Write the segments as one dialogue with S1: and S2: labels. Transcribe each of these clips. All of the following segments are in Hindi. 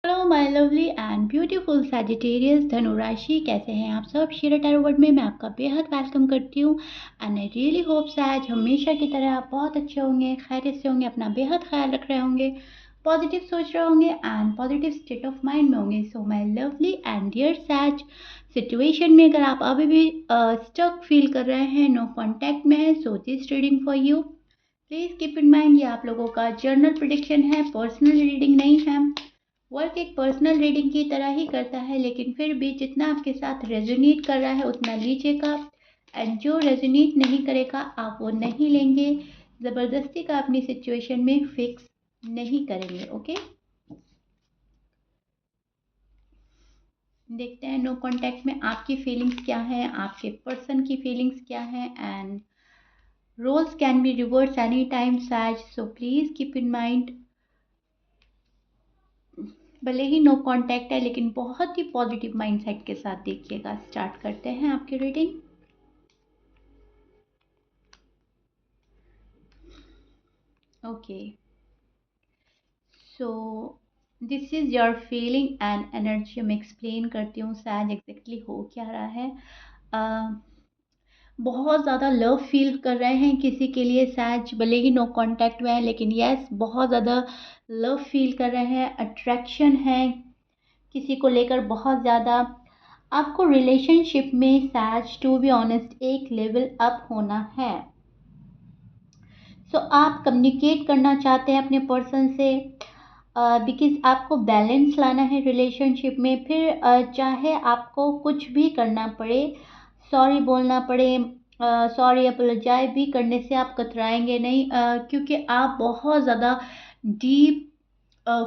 S1: Hello my lovely and beautiful Sagittarius धनु राशि, कैसे हैं आप सब। शिरा टैरो वर्ड में मैं आपका बेहद वेलकम करती हूँ एंड आई रियली होप सैज हमेशा की तरह आप बहुत अच्छे होंगे, खैरियत से होंगे, अपना बेहद ख्याल रख रहे होंगे, पॉजिटिव सोच रहे होंगे and positive state of mind में होंगे। So my lovely and dear sages, situation में अगर आप अभी भी स्टक फील कर रहे हैं, नो कॉन्टैक्ट में है, so this reading for you. Please keep in mind ये आप लोगों का जर्नल प्रेडिक्शन है, पर्सनल रीडिंग नहीं है। वर्क एक पर्सनल रीडिंग की तरह ही करता है, लेकिन फिर भी जितना आपके साथ रेजोनेट कर रहा है उतना लीजिएगा एंड जो रेजोनेट नहीं करेगा आप वो नहीं लेंगे। ज़बरदस्ती का अपनी सिचुएशन में फिक्स नहीं करेंगे। ओके, देखते हैं नो कॉन्टैक्ट में आपकी फीलिंग्स क्या है, आपके पर्सन की फीलिंग्स क्या है and roles can be reverse any time sages, so please keep in mind. भले ही नो कांटेक्ट है लेकिन बहुत ही पॉजिटिव माइंडसेट के साथ देखिएगा। स्टार्ट करते हैं आपकी reading. Okay, so this is your feeling and energy. मैं एक्सप्लेन करती हूँ सैज एग्जैक्टली हो क्या रहा है। बहुत ज़्यादा लव फील कर रहे हैं किसी के लिए सैज, भले ही नो कांटेक्ट में है लेकिन यस बहुत ज़्यादा लव फील कर रहे हैं, अट्रैक्शन है किसी को लेकर बहुत ज़्यादा। आपको रिलेशनशिप में सैज टू बी ऑनेस्ट एक लेवल अप होना है। सो आप कम्युनिकेट करना चाहते हैं अपने पर्सन से बिकॉज आपको बैलेंस लाना है रिलेशनशिप में। फिर चाहे आपको कुछ भी करना पड़े, सॉरी बोलना पड़े, सॉरी अपोलोजाइज भी करने से आप कतराएंगे नहीं, क्योंकि आप बहुत ज़्यादा डीप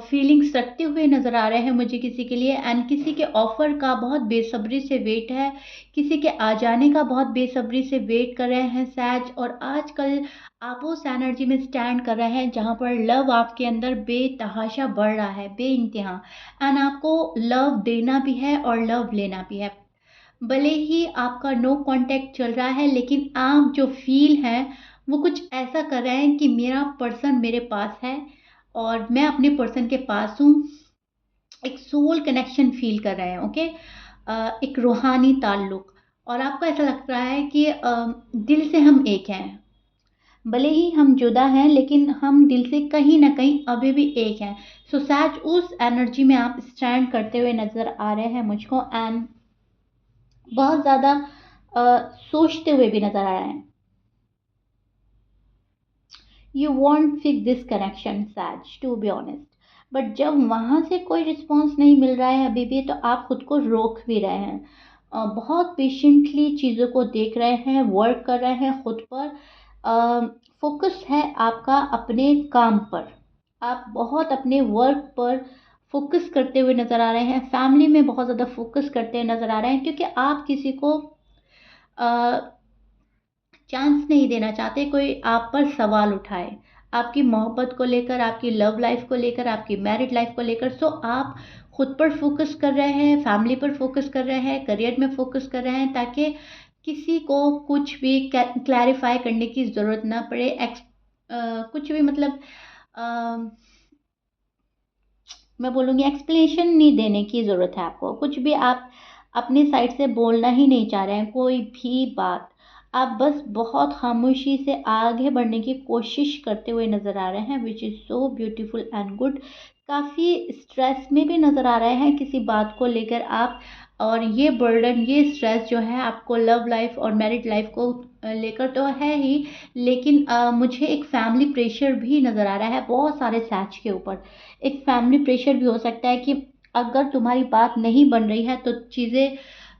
S1: फीलिंग्स रखते हुए नज़र आ रहे हैं मुझे किसी के लिए एंड किसी के ऑफ़र का बहुत बेसब्री से वेट है, किसी के आ जाने का बहुत बेसब्री से वेट कर रहे हैं सैज। और आजकल आप उस एनर्जी में स्टैंड कर रहे हैं जहाँ पर लव आपके अंदर बेतहाशा बढ़ रहा है, बेइंतहा, एंड आपको लव देना भी है और लव लेना भी है। भले ही आपका नो कांटेक्ट चल रहा है लेकिन आप जो फील है वो कुछ ऐसा कर रहे हैं कि मेरा पर्सन मेरे पास है और मैं अपने पर्सन के पास हूँ। एक सोल कनेक्शन फील कर रहे हैं। ओके, एक रूहानी ताल्लुक, और आपको ऐसा लग रहा है कि दिल से हम एक हैं। भले ही हम जुदा हैं लेकिन हम दिल से कहीं ना कहीं अभी भी एक हैं। सो सैज उस एनर्जी में आप स्टैंड करते हुए नज़र आ रहे हैं मुझको एंड बहुत ज़्यादा सोचते हुए भी नज़र आ रहे हैं। You want fix this connection sages to be honest, but जब वहाँ से कोई रिस्पॉन्स नहीं मिल रहा है अभी भी तो आप खुद को रोक भी रहे हैं। बहुत पेशेंटली चीज़ों को देख रहे हैं, वर्क कर रहे हैं खुद पर, फोकस है आपका अपने काम पर। आप बहुत अपने वर्क पर फोकस करते हुए नज़र आ रहे हैं, फैमिली में बहुत ज़्यादा फोकस करते हुए नज़र आ रहे हैं, क्योंकि आप किसी को चांस नहीं देना चाहते कोई आप पर सवाल उठाए, आपकी मोहब्बत को लेकर, आपकी लव लाइफ को लेकर, आपकी मैरिड लाइफ को लेकर। सो आप खुद पर फोकस कर रहे हैं, फैमिली पर फोकस कर रहे हैं, करियर में फोकस कर रहे हैं, ताकि किसी को कुछ भी क्लैरिफाई करने की ज़रूरत ना पड़े। कुछ भी मतलब अ, मैं बोलूँगी एक्सप्लेनेशन नहीं देने की ज़रूरत है आपको, कुछ भी आप अपनी साइड से बोलना ही नहीं चाह रहे हैं कोई भी बात। आप बस बहुत खामोशी से आगे बढ़ने की कोशिश करते हुए नज़र आ रहे हैं, which is so beautiful and good. काफ़ी स्ट्रेस में भी नज़र आ रहे हैं किसी बात को लेकर आप, और ये बर्डन, ये स्ट्रेस जो है आपको लव लाइफ और मैरिड लाइफ को लेकर तो है ही, लेकिन मुझे एक फैमिली प्रेशर भी नज़र आ रहा है बहुत सारे सैच के ऊपर। एक फैमिली प्रेशर भी हो सकता है कि अगर तुम्हारी बात नहीं बन रही है तो चीज़ें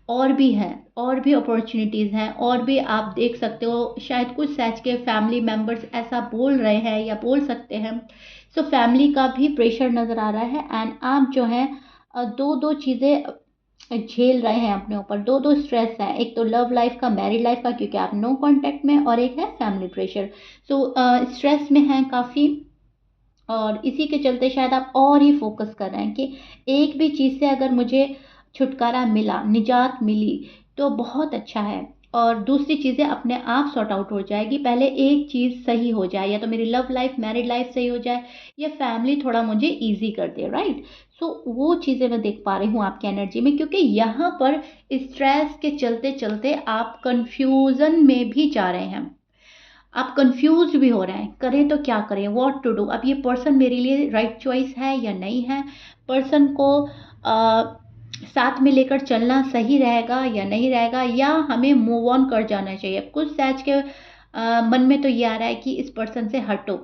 S1: और भी हैं, और भी अपॉर्चुनिटीज़ हैं, और भी आप देख सकते हो। शायद कुछ सच के फैमिली मेम्बर्स ऐसा बोल रहे हैं या बोल सकते हैं। सो फैमिली का भी प्रेशर नज़र आ रहा है एंड आप जो है दो दो चीज़ें झेल रहे हैं अपने ऊपर, दो दो स्ट्रेस हैं, एक तो लव लाइफ का, मैरिड लाइफ का क्योंकि आप नो कांटेक्ट में, और एक है फैमिली प्रेशर। सो स्ट्रेस में हैं काफ़ी, और इसी के चलते शायद आप और ही फोकस कर रहे हैं कि एक भी चीज़ से अगर मुझे छुटकारा मिला, निजात मिली तो बहुत अच्छा है, और दूसरी चीज़ें अपने आप सॉर्ट आउट हो जाएगी। पहले एक चीज़ सही हो जाए, या तो मेरी लव लाइफ, मैरिड लाइफ सही हो जाए, या फैमिली थोड़ा मुझे ईजी कर दे, राइट। सो वो चीज़ें मैं देख पा रही हूँ आपकी एनर्जी में, क्योंकि यहाँ पर स्ट्रेस के चलते चलते आप कंफ्यूजन में भी जा रहे हैं, आप कंफ्यूज भी हो रहे हैं, करें तो क्या करें, व्हाट टू डू, अब ये पर्सन मेरे लिए राइट चॉइस है या नहीं है, पर्सन को साथ में लेकर चलना सही रहेगा या नहीं रहेगा, या हमें मूव ऑन कर जाना चाहिए। कुछ सहज के मन में तो ये आ रहा है कि इस पर्सन से हटो,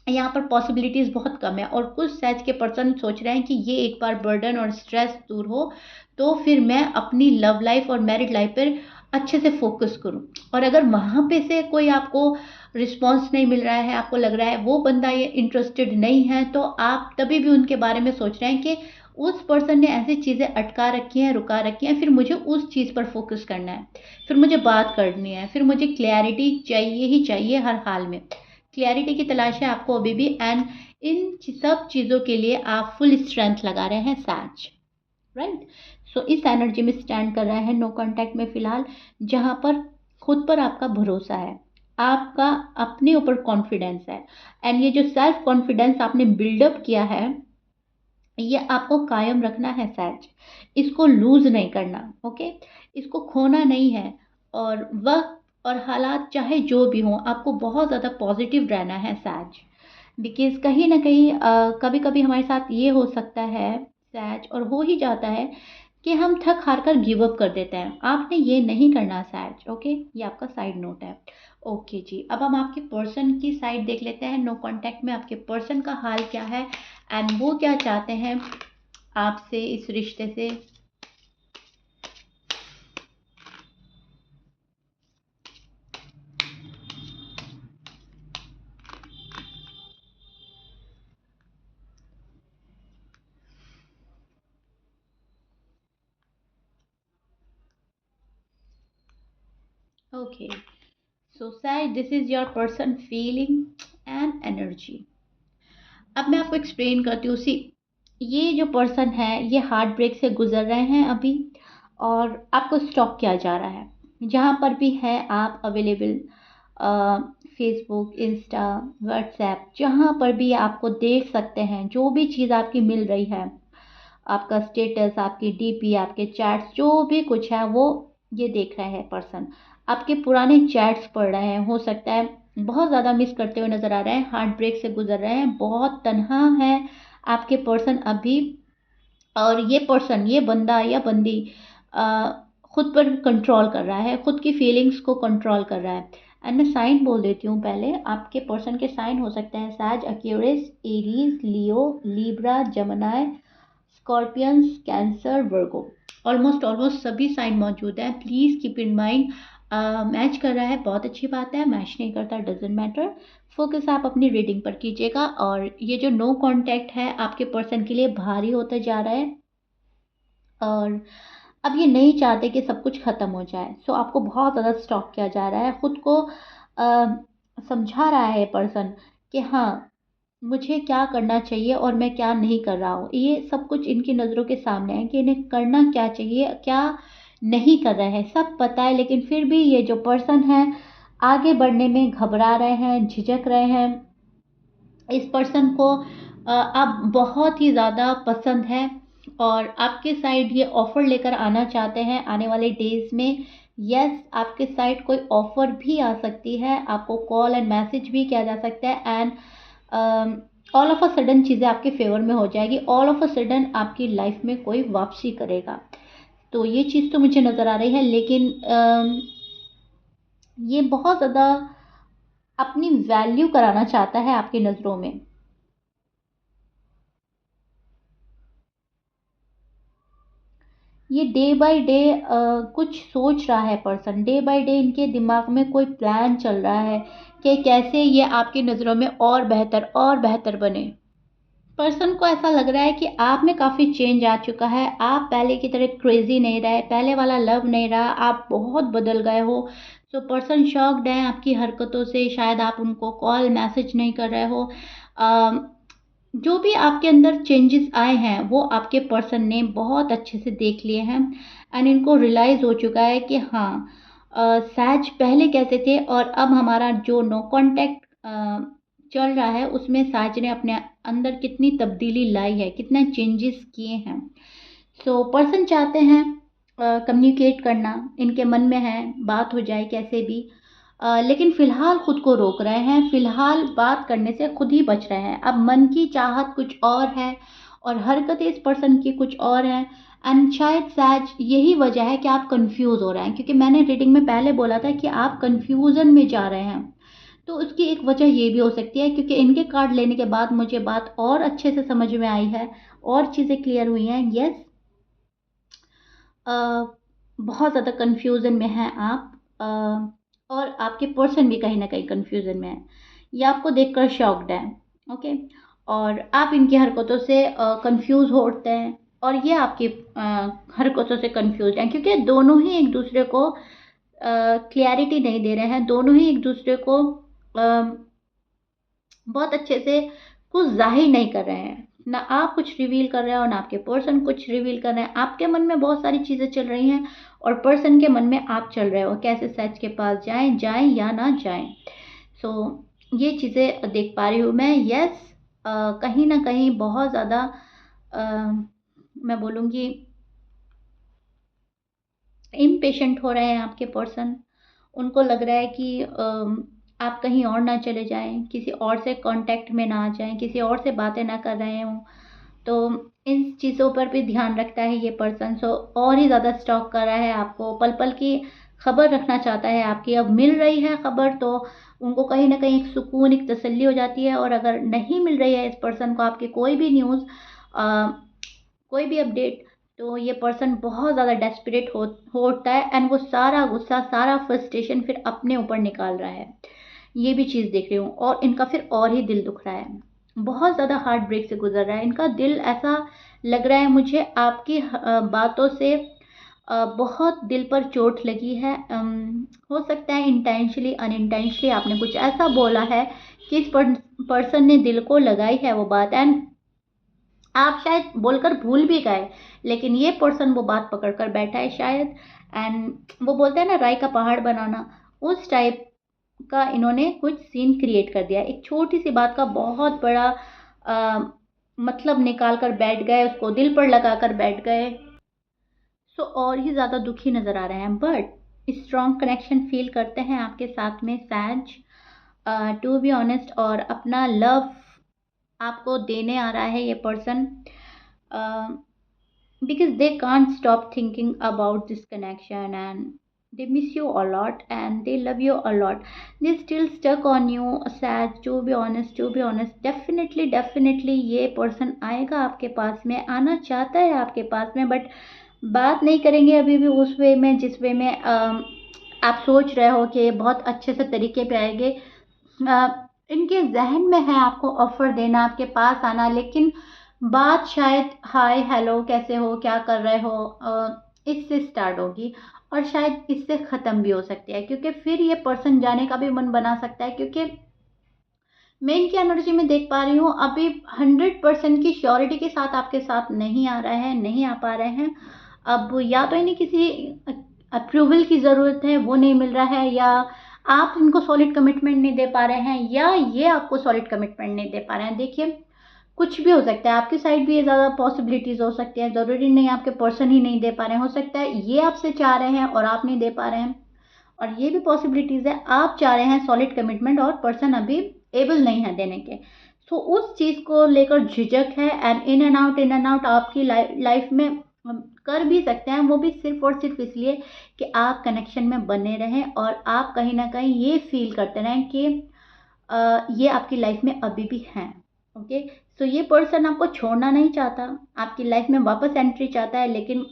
S1: यहाँ पर पॉसिबिलिटीज़ बहुत कम है, और कुछ सहज के पर्सन सोच रहे हैं कि ये एक बार बर्डन और स्ट्रेस दूर हो तो फिर मैं अपनी लव लाइफ और मैरिड लाइफ पर अच्छे से फोकस करूं। और अगर वहाँ पे से कोई आपको रिस्पॉन्स नहीं मिल रहा है, आपको लग रहा है वो बंदा ये इंटरेस्टेड नहीं है, तो आप तभी भी उनके बारे में सोच रहे हैं कि उस पर्सन ने ऐसी चीज़ें अटका रखी हैं, रुका रखी हैं, फिर मुझे उस चीज़ पर फोकस करना है, फिर मुझे बात करनी है, फिर मुझे क्लैरिटी चाहिए ही चाहिए हर हाल में। क्लैरिटी की तलाश है आपको अभी भी, एंड इन सब चीज़ों के लिए आप फुल स्ट्रेंथ लगा रहे हैं सैज, राइट। सो इस एनर्जी में स्टैंड कर रहा है नो कांटेक्ट में फिलहाल, जहाँ पर खुद पर आपका भरोसा है, आपका अपने ऊपर कॉन्फिडेंस है, एंड ये जो सेल्फ कॉन्फिडेंस आपने बिल्डअप किया है ये आपको कायम रखना है सैज, इसको लूज नहीं करना, ओके, इसको खोना नहीं है। और वक्त और हालात चाहे जो भी हों, आपको बहुत ज़्यादा पॉजिटिव रहना है सैज, बिकॉज कहीं ना कहीं कभी कभी हमारे साथ ये हो सकता है सैज, और हो ही जाता है कि हम थक हार कर गिव अप कर देते हैं। आपने ये नहीं करना सैज, ओके, ये आपका साइड नोट है। ओके जी, अब हम आपके पर्सन की साइड देख लेते हैं, नो कांटेक्ट में आपके पर्सन का हाल क्या है एंड वो क्या चाहते हैं आपसे इस रिश्ते से। Okay, so sages this is your person feeling and energy. अब मैं आपको एक्सप्लेन करती हूँ। सी, ये जो पर्सन है ये हार्ट ब्रेक से गुजर रहे हैं अभी, और आपको स्टॉक किया जा रहा है, जहाँ पर भी है आप अवेलेबल, फेसबुक, इंस्टा, व्हाट्सएप, जहाँ पर भी आपको देख सकते हैं, जो भी चीज़ आपकी मिल रही है, आपका स्टेटस, आपकी डीपी, आपके चैट्स, जो भी कुछ है वो ये देख रहे हैं पर्सन, आपके पुराने चैट्स पढ़ रहे हैं, हो सकता है बहुत ज़्यादा मिस करते हुए नज़र आ रहे हैं, हार्ट ब्रेक से गुजर रहे हैं, बहुत तन्हा है आपके पर्सन अभी। और ये पर्सन, ये बंदा या बंदी अ, खुद पर कंट्रोल कर रहा है, खुद की फीलिंग्स को कंट्रोल कर रहा है। एंड मैं साइन बोल देती हूँ पहले, आपके पर्सन के साइन हो सकते हैं सैज, एक्वेरियस, एरीज, लियो, लीब्रा, जमनाय, स्कॉर्पियंस, कैंसर, वर्गो। ऑलमोस्ट ऑलमोस्ट सभी साइन मौजूद हैं, please keep in mind. Match कर रहा है, बहुत अच्छी बात है, मैच नहीं करता डजेंट मैटर। फोकस आप अपनी रीडिंग पर कीजिएगा, और ये जो नो कांटेक्ट है आपके पर्सन के लिए भारी होता जा रहा है, और अब ये नहीं चाहते कि सब कुछ ख़त्म हो जाए, सो आपको बहुत ज़्यादा स्टॉक किया जा रहा है, खुद को समझा रहा है पर्सन कि हाँ मुझे क्या करना चाहिए और मैं क्या नहीं कर रहा हूँ, ये सब कुछ इनकी नज़रों के सामने है कि इन्हें करना क्या चाहिए, क्या नहीं कर रहे हैं, सब पता है, लेकिन फिर भी ये जो पर्सन है आगे बढ़ने में घबरा रहे हैं, झिझक रहे हैं। इस पर्सन को आप बहुत ही ज़्यादा पसंद है, और आपके साइड ये ऑफ़र लेकर आना चाहते हैं आने वाले डेज़ में। यस, आपके साइड कोई ऑफ़र भी आ सकती है, आपको कॉल एंड मैसेज भी किया जा सकता है, and all of a sudden चीज़ें आपके फेवर में हो जाएगी, ऑल ऑफ अ सडन आपकी लाइफ में कोई वापसी करेगा। तो ये चीज़ तो मुझे नज़र आ रही है, लेकिन ये बहुत ज़्यादा अपनी वैल्यू कराना चाहता है आपकी नज़रों में। ये डे बाय डे कुछ सोच रहा है पर्सन, डे बाय डे इनके दिमाग में कोई प्लान चल रहा है कि कैसे ये आपकी नज़रों में और बेहतर बने। पर्सन को ऐसा लग रहा है कि आप में काफ़ी चेंज आ चुका है, आप पहले की तरह क्रेजी नहीं रहे, पहले वाला लव नहीं रहा, आप बहुत बदल गए हो। सो पर्सन शॉक्ड है आपकी हरकतों से, शायद आप उनको कॉल मैसेज नहीं कर रहे हो। जो भी आपके अंदर चेंजेस आए हैं वो आपके पर्सन ने बहुत अच्छे से देख लिए हैं, एंड इनको रियलाइज़ हो चुका है कि हाँ सहज पहले कैसे थे और अब हमारा जो नो कांटेक्ट चल रहा है उसमें साज ने अपने अंदर कितनी तब्दीली लाई है, कितना चेंजेस किए हैं। सो पर्सन चाहते हैं कम्युनिकेट करना, इनके मन में है, बात हो जाए कैसे भी, लेकिन फ़िलहाल खुद को रोक रहे हैं, फ़िलहाल बात करने से खुद ही बच रहे हैं। अब मन की चाहत कुछ और है और हरकतें इस पर्सन की कुछ और हैं। एंड शायद सहज यही वजह है कि आप कंफ्यूज हो रहे हैं, क्योंकि मैंने रीडिंग में पहले बोला था कि आप कंफ्यूजन में जा रहे हैं। तो उसकी एक वजह ये भी हो सकती है, क्योंकि इनके कार्ड लेने के बाद मुझे बात और अच्छे से समझ में आई है और चीज़ें क्लियर हुई हैं। यस, बहुत ज़्यादा कंफ्यूजन में हैं आप, और आपके पर्सन भी कहीं ना कहीं कंफ्यूजन में है। ये आपको देखकर शॉक्ड है, ओके, और आप इनकी हरकतों से कंफ्यूज होते हैं और ये आपकी हरकतों से कंफ्यूज हैं, क्योंकि दोनों ही एक दूसरे को क्लैरिटी नहीं दे रहे हैं, दोनों ही एक दूसरे को बहुत अच्छे से कुछ जाहिर नहीं कर रहे हैं। ना आप कुछ रिवील कर रहे हैं और ना आपके पर्सन कुछ रिवील कर रहे हैं। आपके मन में बहुत सारी चीज़ें चल रही हैं और पर्सन के मन में आप चल रहे हो, कैसे सच के पास जाएं या ना जाएं। सो ये चीज़ें देख पा रही हूँ मैं। यस, कहीं ना कहीं बहुत ज़्यादा मैं बोलूँगी इम्पेशेंट हो रहे हैं आपके पर्सन। उनको लग रहा है कि आप कहीं और ना चले जाएं, किसी और से कांटेक्ट में ना आ जाएं, किसी और से बातें ना कर रहे हों। तो इन चीज़ों पर भी ध्यान रखता है ये पर्सन। सो और ही ज़्यादा स्टॉक कर रहा है आपको, पल पल की खबर रखना चाहता है आपकी। अब मिल रही है खबर तो उनको कहीं ना कहीं एक सुकून, एक तसल्ली हो जाती है। और अगर नहीं मिल रही है इस पर्सन को आपकी कोई भी न्यूज़, कोई भी अपडेट, तो ये पर्सन बहुत ज़्यादा डेस्परेट होता है एंड वो सारा गुस्सा, सारा फ्रस्ट्रेशन फिर अपने ऊपर निकाल रहा है। ये भी चीज़ देख रही हूँ। और इनका फिर और ही दिल दुख रहा है, बहुत ज़्यादा हार्ट ब्रेक से गुजर रहा है इनका दिल। ऐसा लग रहा है मुझे आपकी बातों से बहुत दिल पर चोट लगी है। हो सकता है इंटेंशली अनइंटेंशली आपने कुछ ऐसा बोला है कि इस पर्सन ने दिल को लगाई है वो बात, एंड आप शायद बोलकर भूल भी गए, लेकिन ये पर्सन वो बात पकड़ कर बैठा है शायद। एंड वो बोलते हैं ना राई का पहाड़ बनाना, उस टाइप का इन्होंने कुछ सीन क्रिएट कर दिया। एक छोटी सी बात का बहुत बड़ा मतलब निकाल कर बैठ गए, उसको दिल पर लगा कर बैठ गए। सो और ही ज़्यादा दुखी नज़र आ रहे हैं, बट स्ट्रॉन्ग कनेक्शन फील करते हैं आपके साथ में सैज, टू बी ऑनेस्ट। और अपना लव आपको देने आ रहा है ये person, because they can't stop thinking about this connection, and they miss you a lot and they love you a lot. They still stuck on you, sad, to be honest, to be honest. Definitely ये पर्सन आएगा आपके पास में, आना चाहता है आपके पास में, बट बात नहीं करेंगे अभी भी उस वे में जिस वे में आप सोच रहे हो कि बहुत अच्छे से तरीके पे आएंगे। इनके जहन में है आपको ऑफर देना, आपके पास आना, लेकिन बात शायद हाय हेलो कैसे हो, क्या कर रहे हो, इससे स्टार्ट होगी और शायद इससे ख़त्म भी हो सकती है, क्योंकि फिर ये पर्सन जाने का भी मन बना सकता है। क्योंकि मैं इनकी एनर्जी में देख पा रही हूँ अभी 100% की श्योरिटी के साथ आपके साथ नहीं आ रहा है, नहीं आ पा रहे हैं। अब या तो इन्हें किसी अप्रूवल की ज़रूरत है, वो नहीं मिल रहा है, या आप इनको सॉलिड कमिटमेंट नहीं दे पा रहे हैं, या ये आपको सॉलिड कमिटमेंट नहीं दे पा रहे हैं। देखिए कुछ भी हो सकता है, आपकी साइड भी ये ज़्यादा पॉसिबिलिटीज़ हो सकती है, ज़रूरी नहीं आपके पर्सन ही नहीं दे पा रहे हैं। हो सकता है ये आपसे चाह रहे हैं और आप नहीं दे पा रहे हैं, और ये भी पॉसिबिलिटीज़ है आप चाह रहे हैं सॉलिड कमिटमेंट और पर्सन अभी एबल नहीं है देने के। सो उस चीज़ को लेकर झिझक है, एंड इन एंड आउट आपकी लाइफ में कर भी सकते हैं, वो भी सिर्फ और सिर्फ इसलिए कि आप कनेक्शन में बने रहें और आप कहीं ना कहीं ये फील करते रहें कि ये आपकी लाइफ में अभी भी हैं। ओके, सो ये पर्सन आपको छोड़ना नहीं चाहता, आपकी लाइफ में वापस एंट्री चाहता है, लेकिन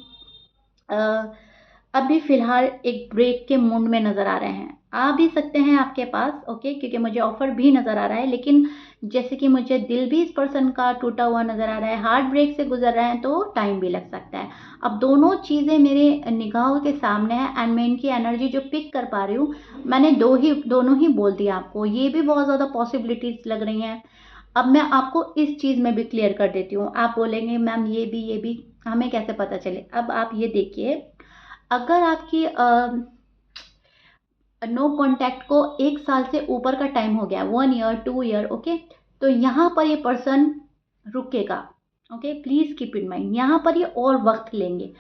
S1: अभी फ़िलहाल एक ब्रेक के मूड में नज़र आ रहे हैं। आ भी सकते हैं आपके पास, ओके, क्योंकि मुझे ऑफ़र भी नज़र आ रहा है, लेकिन जैसे कि मुझे दिल भी इस पर्सन का टूटा हुआ नज़र आ रहा है, हार्ट ब्रेक से गुजर रहे हैं, तो टाइम भी लग सकता है। अब दोनों चीज़ें मेरे निगाहों के सामने हैं एंड मैं इनकी एनर्जी जो पिक कर पा रही हूँ, मैंने दोनों ही बोल दिया आपको। ये भी बहुत ज़्यादा पॉसिबिलिटीज़ लग रही हैं। अब मैं आपको इस चीज़ में भी क्लियर कर देती हूँ। आप बोलेंगे मैम ये भी हमें कैसे पता चले? अब आप ये देखिए, अगर आपकी नो कांटेक्ट को 1 साल से ऊपर का टाइम हो गया, 1 ईयर 2 ईयर, ओके। तो यहाँ पर ये पर्सन रुकेगा, okay, please keep in mind, यहाँ पर ये और वक्त लेंगे।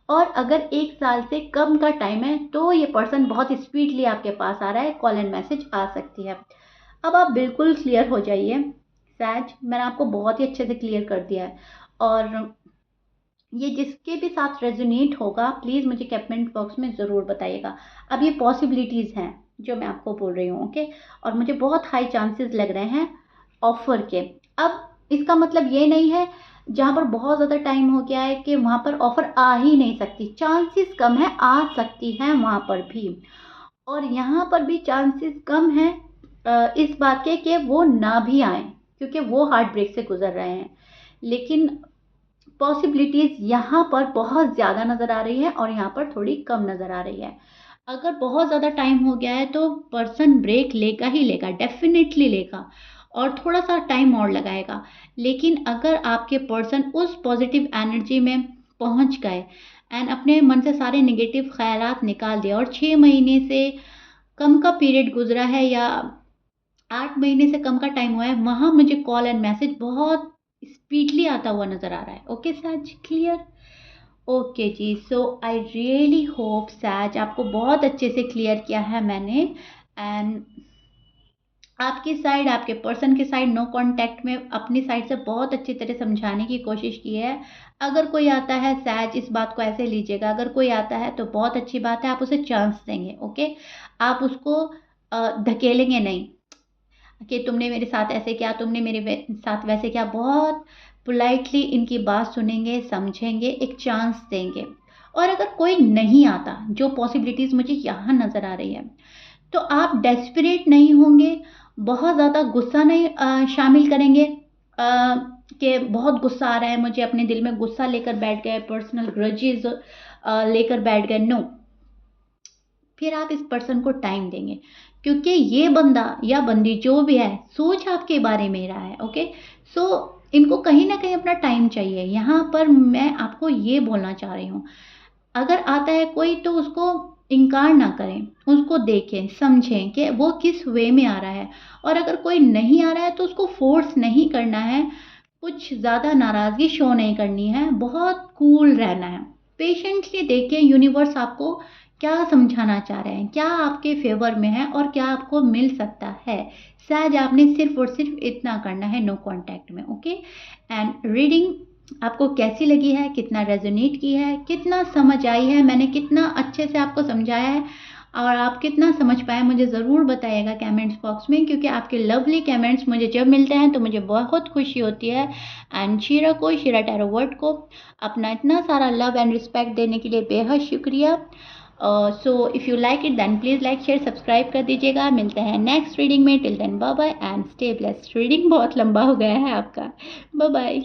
S1: और अगर 1 साल से कम का टाइम है तो ये पर्सन बहुत स्पीडली आपके पास आ रहा है, कॉल एंड मैसेज आ सकती है। अब आप बिल्कुल क्लियर हो जाइए सैज, मैंने आपको बहुत ही अच्छे से क्लियर कर दिया है। और ये जिसके भी साथ रेजोनेट होगा प्लीज़ मुझे कमेंट बॉक्स में ज़रूर बताइएगा। अब ये पॉसिबिलिटीज़ हैं जो मैं आपको बोल रही हूँ, ओके। और मुझे बहुत हाई चांसेस लग रहे हैं ऑफ़र के। अब इसका मतलब ये नहीं है जहाँ पर बहुत ज़्यादा टाइम हो गया है कि वहाँ पर ऑफ़र आ ही नहीं सकती, चांसेस कम है, आ सकती हैं वहाँ पर भी। और यहाँ पर भी चांसेस कम हैं इस बात के कि वो ना भी आएँ, क्योंकि वो हार्ट ब्रेक से गुज़र रहे हैं। लेकिन पॉसिबिलिटीज़ यहाँ पर बहुत ज़्यादा नज़र आ रही है और यहाँ पर थोड़ी कम नज़र आ रही है। अगर बहुत ज़्यादा टाइम हो गया है तो पर्सन ब्रेक लेगा ही लेगा, डेफ़िनेटली लेगा, और थोड़ा-सा टाइम और लगाएगा। लेकिन अगर आपके पर्सन उस पॉज़िटिव एनर्जी में पहुँच गए एंड अपने मन से सारे नेगेटिव ख़यालात निकाल दिए और 6 महीने से कम का पीरियड गुज़रा है या 8 महीने से कम का टाइम हुआ है, वहाँ मुझे कॉल एंड मैसेज बहुत स्पीडली आता हुआ नज़र आ रहा है। Okay sages, clear? ओके जी, so I really hope sages आपको बहुत अच्छे से क्लियर किया है मैंने। एंड आपकी साइड, आपके पर्सन के साइड नो कांटेक्ट में अपनी साइड से बहुत अच्छी तरह समझाने की कोशिश की है। अगर कोई आता है सैज, इस बात को ऐसे लीजिएगा, अगर कोई आता है तो बहुत अच्छी बात है, आप उसे चांस देंगे, ओके। आप उसको धकेलेंगे नहीं कि तुमने मेरे साथ ऐसे किया, तुमने मेरे साथ वैसे किया। बहुत पोलाइटली इनकी बात सुनेंगे, समझेंगे, एक चांस देंगे। और अगर कोई नहीं आता, जो पॉसिबिलिटीज़ मुझे यहाँ नज़र आ रही है, तो आप डेस्परेट नहीं होंगे, बहुत ज़्यादा गुस्सा नहीं शामिल करेंगे कि बहुत गुस्सा आ रहा है मुझे, अपने दिल में गुस्सा लेकर बैठ गए, पर्सनल ग्रजेस लेकर बैठ गए, नो। फिर आप इस पर्सन को टाइम देंगे, क्योंकि ये बंदा या बंदी जो भी है सोच आपके बारे में रहा है, ओके। सो इनको कहीं ना कहीं अपना टाइम चाहिए। यहाँ पर मैं आपको ये बोलना चाह रही हूँ, अगर आता है कोई तो उसको इनकार ना करें, उसको देखें, समझें कि वो किस वे में आ रहा है। और अगर कोई नहीं आ रहा है तो उसको फोर्स नहीं करना है, कुछ ज़्यादा नाराज़गी शो नहीं करनी है, बहुत कूल रहना है। पेशेंटली देखें यूनिवर्स आपको क्या समझाना चाह रहे हैं, क्या आपके फेवर में है और क्या आपको मिल सकता है। शायद आपने सिर्फ और सिर्फ इतना करना है नो कांटेक्ट में, ओके। एंड रीडिंग आपको कैसी लगी है, कितना रेजोनेट की है, कितना समझ आई है, मैंने कितना अच्छे से आपको समझाया है और आप कितना समझ पाए, मुझे ज़रूर बताइएगा कमेंट्स बॉक्स में, क्योंकि आपके लवली कमेंट्स मुझे जब मिलते हैं तो मुझे बहुत खुशी होती है। एंड शीरा टैरो वर्ड को अपना इतना सारा लव एंड रिस्पेक्ट देने के लिए बेहद शुक्रिया। So if you like it then please like share subscribe कर दीजिएगा। मिलते हैं नेक्स्ट रीडिंग में, till then bye bye and stay blessed. Reading बहुत लंबा हो गया है आपका, बाय बाय।